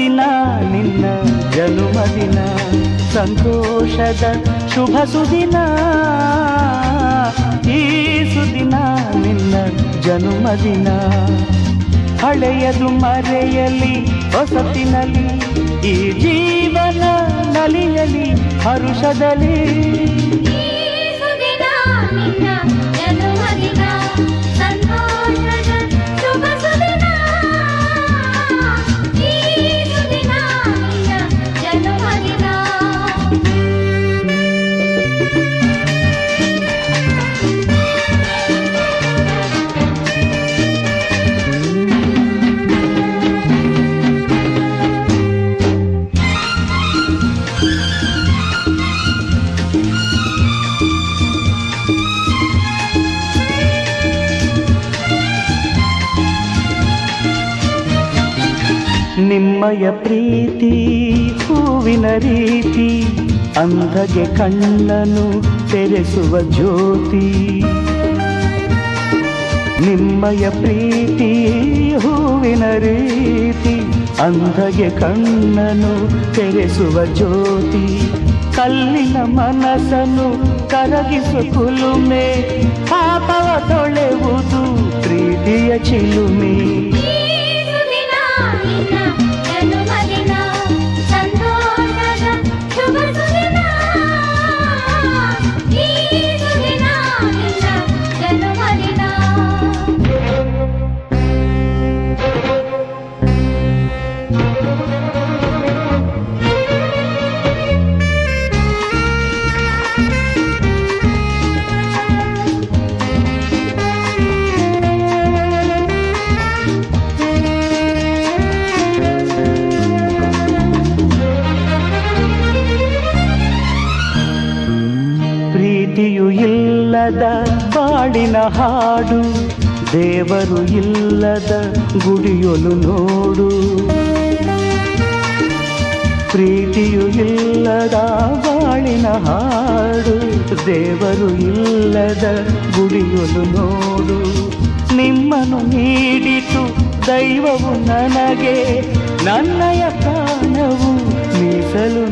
ಸುದಿನ ನಿನ್ನ ಜನುಮದಿನ ಸಂತೋಷದ ಶುಭ ಸುದಿನ ಈ ಸುದಿನ ನಿನ್ನ ಜನುಮದಿನ ಹಳೆಯದು ಮರೆಯಲಿ ಹೊಸತಿನಲ್ಲಿ ಈ ಜೀವನ ನಲಿಯಲಿ ಹರುಷದಲ್ಲಿ ನಿಮ್ಮಯ ಪ್ರೀತಿ ಹೂವಿನ ರೀತಿ ಅಂಧಗೆ ಕಣ್ಣನು ತೆರೆಸುವ ಜ್ಯೋತಿ ನಿಮ್ಮಯ ಪ್ರೀತಿ ಹೂವಿನ ರೀತಿ ಅಂಧಗೆ ಕಣ್ಣನು ತೆರೆಸುವ ಜ್ಯೋತಿ ಕಲ್ಲಿನ ಮನಸ್ಸನ್ನು ಕರಗಿಸುವ ಕುಲುಮೆ ಪಾಪವ ತೊಳೆವುದು ಪ್ರೀತಿಯ ಚಿಲುಮೆ ಪ್ರೀತಿಯು ಇಲ್ಲದ ಬಾಳಿನ ಹಾಡು ದೇವರು ಇಲ್ಲದ ಗುಡಿಯೊಲು ನೋಡು ಪ್ರೀತಿಯು ಇಲ್ಲದ ಬಾಳಿನ ಹಾಡು ದೇವರು ಇಲ್ಲದ ಗುಡಿಯೊಲು ನೋಡು ನಿಮ್ಮನ್ನು ನೀಡಿತು ದೈವವು ನನಗೆ ನನ್ನಯ ಪ್ರಾಣವು ಮೀಸಲು